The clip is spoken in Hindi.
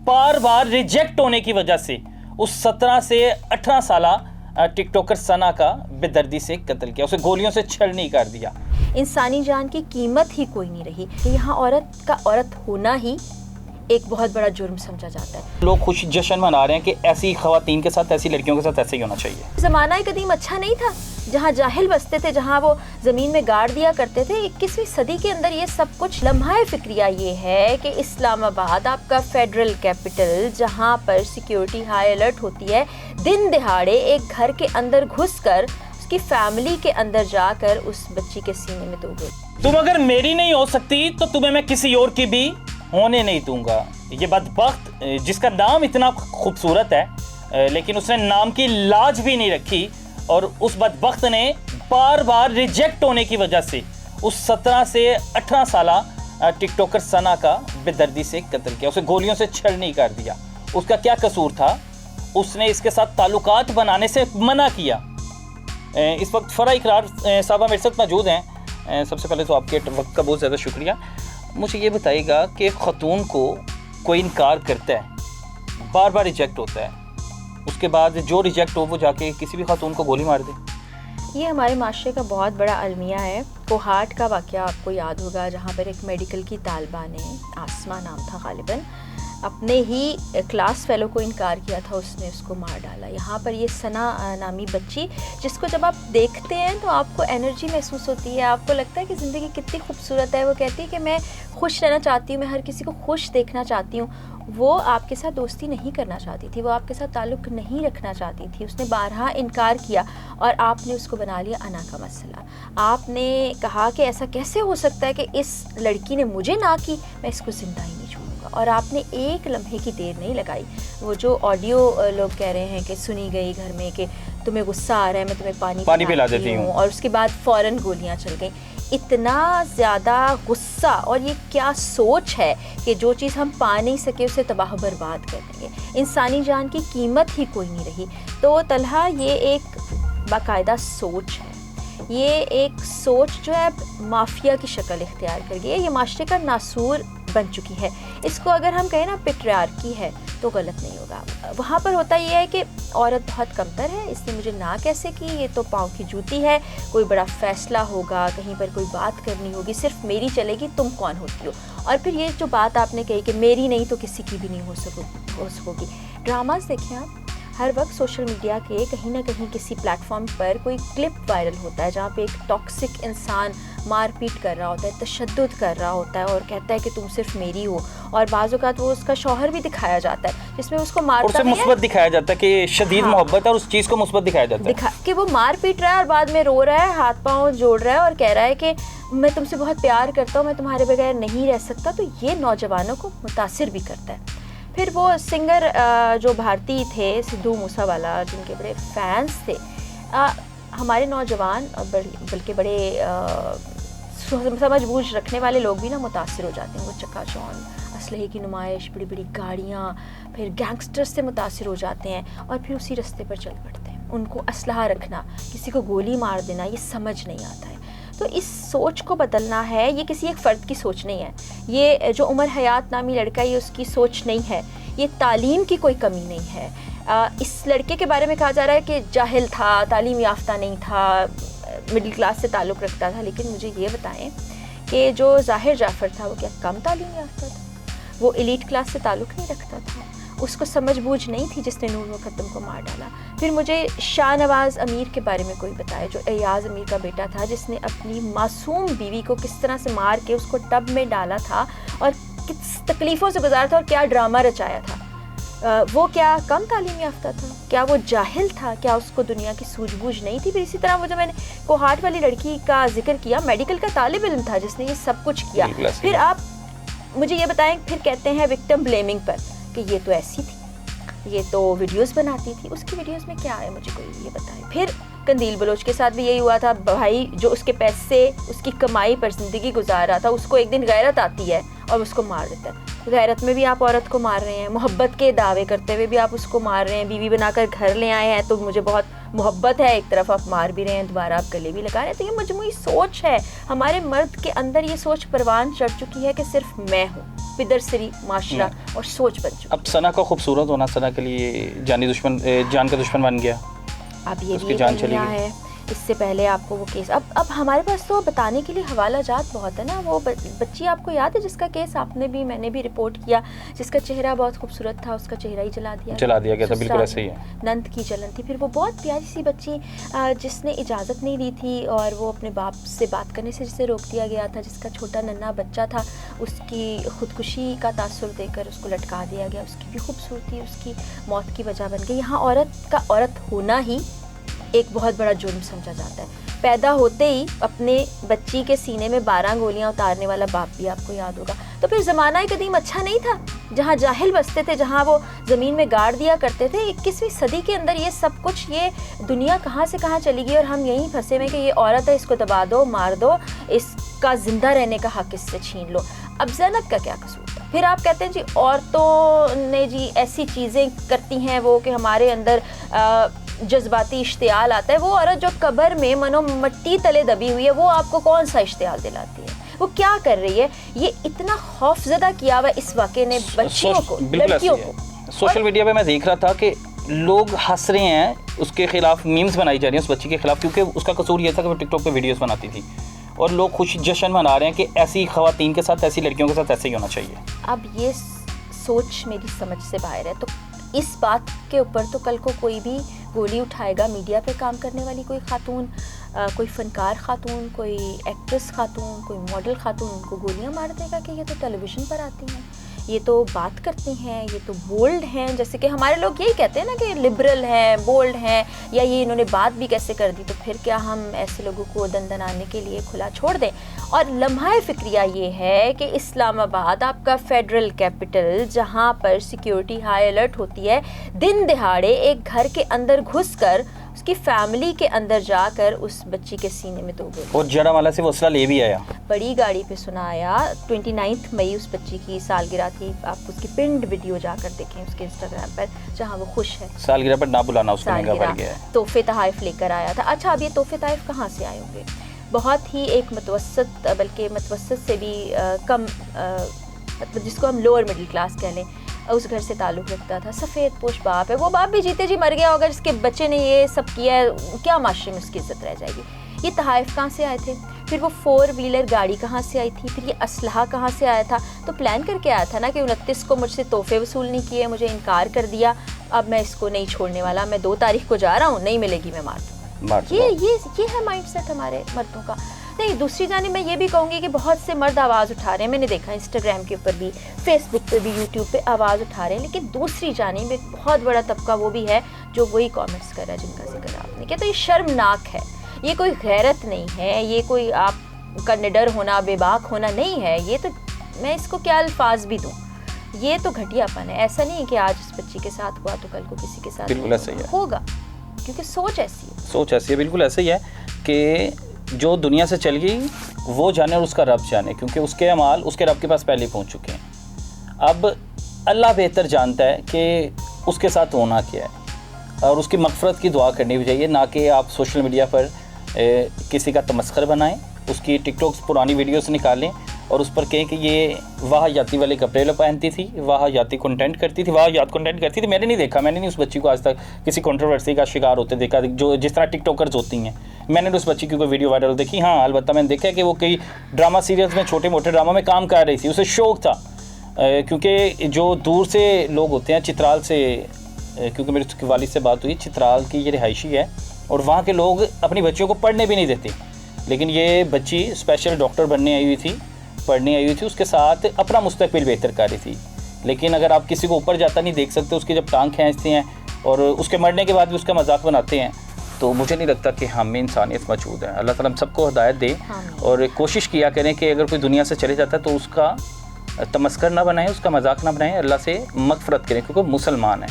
बार बार रिजेक्ट होने की वजह से उस 17 से 18 साल टिकटॉकर सना का बेदर्दी से कत्ल किया, उसे गोलियों से छलनी कर दिया। इंसानी जान की कीमत ही कोई नहीं रही। यहाँ औरत का औरत होना ही एक बहुत बड़ा जुर्म समझा जाता है। लोग खुशी जश्न मना रहे हैं कि ऐसी खवातीन के साथ, ऐसी लड़कियों के साथ ऐसे ही होना चाहिए। ज़माना कदीम अच्छा नहीं था जहाँ जाहिल बसते थे, जहाँ वो ज़मीन में गाड़ दिया करते थे। 21वीं सदी के अंदर ये सब कुछ लम्हा फिक्रिया ये है कि इस्लामाबाद आपका फेडरल कैपिटल, जहाँ पर सिक्योरिटी हाई अलर्ट होती है, दिन दिहाड़े एक घर के अंदर घुसकर उसकी फैमिली के अंदर जाकर उस बच्ची के सीने में दो गोली। तुम अगर मेरी नहीं हो सकती तो तुम्हें मैं किसी और की भी होने नहीं दूंगा। ये बदबख्त जिसका नाम इतना खूबसूरत है लेकिन उसने नाम की लाज भी नहीं रखी, और उस बदबख्त ने बार बार रिजेक्ट होने की वजह से उस 17 से 18 साल टिकटॉकर सना का बेदर्दी से कत्ल किया, उसे गोलियों से छलनी कर दिया। उसका क्या कसूर था? उसने इसके साथ ताल्लुकात बनाने से मना किया। इस वक्त फरा इकरार साहबा मेरे साथ मौजूद हैं। सबसे पहले तो आपके वक्त का बहुत ज़्यादा शुक्रिया। मुझे ये बताइएगा कि ख़तून को कोई इनकार करता है, बार बार रिजेक्ट होता है, उसके बाद जो रिजेक्ट हो वो जाके किसी भी ख़तून को गोली मार दे। ये हमारे माशरे का बहुत बड़ा अलमिया है। कोहाट का वाक़या आपको याद होगा, जहाँ पर एक मेडिकल की तालिबा ने, आसमा नाम था गालिबन, अपने ही क्लास फेलो को इनकार किया था, उसने उसको मार डाला। यहाँ पर ये सना नामी बच्ची, जिसको जब आप देखते हैं तो आपको एनर्जी महसूस होती है, आपको लगता है कि ज़िंदगी कितनी खूबसूरत है। वो कहती है कि मैं खुश रहना चाहती हूँ, मैं हर किसी को खुश देखना चाहती हूँ। वो आपके साथ दोस्ती नहीं करना चाहती थी, वो आपके साथ ताल्लुक़ नहीं रखना चाहती थी। उसने बारहा इनकार किया और आपने उसको बना लिया अना का मसला। आपने कहा कि ऐसा कैसे हो सकता है कि इस लड़की ने मुझे ना की, मैं इसको ज़िंदा ही नहीं छोड़ूंगा। और आपने एक लम्हे की देर नहीं लगाई। वो जो ऑडियो लोग कह रहे हैं कि सुनी गई घर में कि तुम्हें गुस्सा आ रहा है, मैं तुम्हें पानी पिला देती हूँ, और उसके बाद फ़ौरन गोलियाँ चल गई। इतना ज़्यादा गुस्सा, और ये क्या सोच है कि जो चीज़ हम पा नहीं सके उसे तबाह बर्बाद कर देंगे। इंसानी जान की कीमत ही कोई नहीं रही। तो तलहा, ये एक बाकायदा सोच है, ये एक सोच जो है माफिया की शक्ल इख्तियार कर गई है। ये माशरे का नासूर बन चुकी है। इसको अगर हम कहें ना पेट्रियार्की है तो गलत नहीं होगा। वहाँ पर होता ये है कि औरत बहुत कमतर है, इसने मुझे ना कैसे की, ये तो पाँव की जूती है, कोई बड़ा फ़ैसला होगा, कहीं पर कोई बात करनी होगी, सिर्फ मेरी चलेगी, तुम कौन होती हो। और फिर ये जो बात आपने कही कि मेरी नहीं तो किसी की भी नहीं हो सकोगी। ड्रामास देखें आप, हर वक्त सोशल मीडिया के कहीं ना कहीं किसी प्लेटफॉर्म पर कोई क्लिप वायरल होता है जहाँ पे एक टॉक्सिक इंसान मारपीट कर रहा होता है, तशद्दुद कर रहा होता है और कहता है कि तुम सिर्फ मेरी हो। और बाज़ औक़ात वो उसका शौहर भी दिखाया जाता है जिसमें उसको मारता है, मुस्बत दिखाया जाता है कि शदीद मोहब्बत है, और उस चीज़ को मुस्बत दिखाया जाता है कि वो मार पीट रहा है और बाद में रो रहा है, हाथ पाँव जोड़ रहा है और कह रहा है कि मैं तुमसे बहुत प्यार करता हूँ, मैं तुम्हारे बगैर नहीं रह सकता। तो ये नौजवानों को मुतासिर भी करता है। फिर वो सिंगर जो भारतीय थे, सिद्धू मूसेवाला, जिनके बड़े फैंस थे, हमारे नौजवान बल्कि बड़े समझ बूझ रखने वाले लोग भी ना मुतासिर हो जाते हैं। वो चकाचौंध, असलहे की नुमाइश, बड़ी बड़ी गाड़ियाँ, फिर गैंगस्टर्स से मुतासिर हो जाते हैं और फिर उसी रास्ते पर चल पड़ते हैं। उनको असलहा रखना, किसी को गोली मार देना, ये समझ नहीं आता है। तो इस सोच को बदलना है। ये किसी एक फ़र्द की सोच नहीं है। ये जो उमर हयात नामी लड़का, ये उसकी सोच नहीं है। ये तालीम की कोई कमी नहीं है। इस लड़के के बारे में कहा जा रहा है कि जाहिल था, तालीम याफ्ता नहीं था, मिडिल क्लास से ताल्लुक़ रखता था। लेकिन मुझे ये बताएं कि जो ज़ाहिर जाफ़र था वो क्या कम तालीम याफ्ता था? वो एलीट क्लास से ताल्लुक़ नहीं रखता था? उसको समझ बूझ नहीं थी जिसने नूर मुक़द्दम को मार डाला? फिर मुझे शाहनवाज़ अमीर के बारे में कोई बताए, जो एयाज़ अमीर का बेटा था, जिसने अपनी मासूम बीवी को किस तरह से मार के उसको टब में डाला था और किस तकलीफ़ों से गुजारा था और क्या ड्रामा रचाया था। वो क्या कम तालीम याफ्ता था? क्या वो जाहिल था? क्या उसको दुनिया की सूझबूझ नहीं थी? फिर इसी तरह वो जो मैंने कोहाट वाली लड़की का जिक्र किया, मेडिकल का तालिब इल्म था जिसने ये सब कुछ किया। फिर आप मुझे ये बताएं, फिर कहते हैं विक्टिम ब्लेमिंग पर कि ये तो ऐसी थी, ये तो वीडियोस बनाती थी। उसकी वीडियोस में क्या है, मुझे कोई ये बताए। फिर कंदील बलोच के साथ भी यही हुआ था। भाई जो उसके पैसे, उसकी कमाई पर ज़िंदगी गुजार रहा था, उसको एक दिन गैरत आती है और उसको मार देता है। गैरत में भी आप औरत को मार रहे हैं, मोहब्बत के दावे करते हुए भी आप उसको मार रहे हैं। बीवी बनाकर घर ले आए हैं तो मुझे बहुत मोहब्बत है, एक तरफ आप मार भी रहे हैं, दोबारा आप गले भी लगा रहे हैं। तो ये मजमूई सोच है। हमारे मर्द के अंदर ये सोच परवान चढ़ चुकी है कि सिर्फ मैं हूँ। पिदरसरी माशरा और सोच बन चुकी। अब सना का खूबसूरत होना सना के लिए जान का दुश्मन बन गया। अब ये उसकी भी जान चली दुनिया गई। है। इससे पहले आपको वो केस अब हमारे पास तो बताने के लिए हवाला जात बहुत है ना। वो बच्ची आपको याद है जिसका केस आपने भी मैंने भी रिपोर्ट किया, जिसका चेहरा बहुत खूबसूरत था, उसका चेहरा ही जला दिया गया था। बिल्कुल ऐसे ही है। नंद की जलन थी। फिर वो बहुत प्यारी सी बच्ची जिसने इजाज़त नहीं दी थी और वो अपने बाप से बात करने से जिसे रोक दिया गया था, जिसका छोटा नन्हा बच्चा था, उसकी खुदकुशी का तासुर देकर उसको लटका दिया गया। उसकी भी खूबसूरती उसकी मौत की वजह बन गई। यहाँ औरत का औरत होना ही एक बहुत बड़ा जुर्म समझा जाता है। पैदा होते ही अपने बच्ची के सीने में 12 गोलियां उतारने वाला बाप भी आपको याद होगा। तो फिर ज़माना कदीम अच्छा नहीं था जहाँ जाहिल बसते थे, जहाँ वो ज़मीन में गाड़ दिया करते थे। 21वीं सदी के अंदर ये सब कुछ, ये दुनिया कहाँ से कहाँ चली गई और हम यहीं फंसे हुए कि ये औरत है, इसको दबा दो, मार दो, इसका ज़िंदा रहने का हक इससे छीन लो। अब ज़ैनब का क्या कसूर था? फिर आप कहते हैं जी औरतों ने जी ऐसी चीज़ें करती हैं वो कि हमारे अंदर जज्बाती इश्तियाल आता है। वो औरत जो कब्र में मनो मट्टी तले दबी हुई है, वो आपको कौन सा इश्तियाल दिलाती है? वो क्या कर रही है? ये इतना खौफजदा किया हुआ इस वाक़े ने बच्चियों को, लड़कियों को। सोशल मीडिया पे मैं देख रहा था कि लोग हंस रहे हैं, उसके खिलाफ मीम्स बनाई जा रही हैं उस बच्ची के खिलाफ, क्योंकि उसका कसूर ये था कि वो टिकटॉक पे वीडियोस बनाती थी और लोग खुशी जश्न मना रहे हैं कि ऐसी ख़वातीन के साथ, ऐसी लड़कियों के साथ ऐसे ही होना चाहिए। अब ये सोच मेरी समझ से बाहर है। तो इस बात के ऊपर तो कल को कोई भी गोली उठाएगा, मीडिया पे काम करने वाली कोई खातून, कोई फ़नकार खातून, कोई एक्ट्रेस खातून, कोई मॉडल खातून, उनको गोलियां मार देगा कि ये तो टेलीविज़न पर आती हैं, ये तो बात करती हैं, ये तो बोल्ड हैं। जैसे कि हमारे लोग यही कहते हैं ना कि लिबरल हैं, बोल्ड हैं, या ये इन्होंने बात भी कैसे कर दी, तो फिर क्या हम ऐसे लोगों को दंदनाने के लिए खुला छोड़ दें? और लम्हा फ़िक्रिया ये है कि इस्लामाबाद आपका फेडरल कैपिटल, जहाँ पर सिक्योरिटी हाई अलर्ट होती है, दिन दिहाड़े एक घर के अंदर घुसकर उसकी फैमिली के अंदर जाकर उस बच्ची के सीने में 2 गोली और जरावाला से वो असला ले भी आया, बड़ी गाड़ी पे सुनाया। 29 मई उस बच्ची की सालगिरह थी। आप उसकी पिंड वीडियो जाकर देखें उसके इंस्टाग्राम पर, जहाँ वो खुश है। सालगिरह पर ना बुलाना उसको महंगा पड़ गया है। तोहफे तहाइफ लेकर आया था। अच्छा, अब ये तोहफे तहाइफ कहाँ से आए होंगे? बहुत ही एक मतवसत, बल्कि मतवसत से भी कम, मतलब जिसको हम लोअर मिडिल क्लास कह लें, उस घर से ताल्लुक़ रखता था। सफ़ेद पोश बाप है, वो बाप भी जीते जी मर गया होगा जिसके बच्चे ने ये सब किया है, क्या माशरे में उसकी इज्जत रह जाएगी? ये तहाइफ कहाँ से आए थे? फिर वो 4 व्हीलर गाड़ी कहाँ से आई थी? फिर ये असलहा कहाँ से आया था? तो प्लान करके आया था ना कि 29 को मुझसे तोहफे वसूल नहीं किए, मुझे इनकार कर दिया, अब मैं इसको नहीं छोड़ने वाला, मैं 2 तारीख को जा रहा हूँ, नहीं मिलेगी मैं मार दूँगा। ये है माइंडसेट हमारे मर्दों का। नहीं, दूसरी जानिब मैं ये भी कहूँगी कि बहुत से मर्द आवाज़ उठा रहे हैं, मैंने देखा इंस्टाग्राम के ऊपर भी, फेसबुक पे भी, यूट्यूब पे आवाज़ उठा रहे हैं, लेकिन दूसरी जानिब एक बहुत बड़ा तबका वो भी है जो वही कमेंट्स कर रहा है जिनका जिक्र आपने किया। तो ये शर्मनाक है, ये कोई गैरत नहीं है, ये कोई आपका निडर होना, बेबाक होना नहीं है। ये तो मैं इसको क्या अल्फाज भी दूँ, ये तो घटियापन है। ऐसा नहीं है कि आज इस बच्ची के साथ हुआ तो कल को किसी के साथ बिल्कुल ऐसा ही है, होगा, क्योंकि सोच ऐसी है। सोच ऐसी है, बिल्कुल ऐसा ही है कि जो दुनिया से चल गई वो जाने और उसका रब जाने, क्योंकि उसके अमाल उसके रब के पास पहले ही पहुंच चुके हैं। अब अल्लाह बेहतर जानता है कि उसके साथ होना क्या है और उसकी मग़फ़रत की दुआ करनी भी चाहिए, ना कि आप सोशल मीडिया पर किसी का तमस्खर बनाएं, उसकी टिकटॉक्स पुरानी वीडियोस निकालें और उस पर कहें कि ये वाहियाती वाले कपड़े पहनती थी, वाहियाती कंटेंट करती थी, वाहियात कंटेंट करती थी। मैंने नहीं देखा, मैंने नहीं उस बच्ची को आज तक किसी कंट्रोवर्सी का शिकार होते देखा, जो जिस तरह टिकटॉकर्स होती हैं। मैंने उस बच्ची की कोई वीडियो वायरल देखी, हाँ अलबत्ता मैंने देखा कि वो कई ड्रामा सीरियल्स में, छोटे मोटे ड्रामा में काम कर रही थी, उसे शौक़ था। क्योंकि जो दूर से लोग होते हैं, चित्राल से, क्योंकि मेरी उसके वालिद से बात हुई, चित्राल की ये रिहायशी है और वहाँ के लोग अपनी बच्चियों को पढ़ने भी नहीं देते, लेकिन ये बच्ची स्पेशल डॉक्टर बनने आई हुई थी, पढ़ने आई हुई थी, उसके साथ अपना मुस्तकबिल बेहतर कर रही थी। लेकिन अगर आप किसी को ऊपर जाता नहीं देख सकते, उसकी जब टांग खींचते हैं और उसके मरने के बाद भी उसका मजाक बनाते हैं, तो मुझे नहीं लगता कि हम में इंसानियत मौजूद है। अल्लाह ताला हम सबको हिदायत दे और कोशिश किया करें कि अगर कोई दुनिया से चले जाता है तो उसका तमस्कर ना बनाएं, उसका मजाक ना बनाएं, अल्लाह से मग़फ़रत करें, क्योंकि मुसलमान है।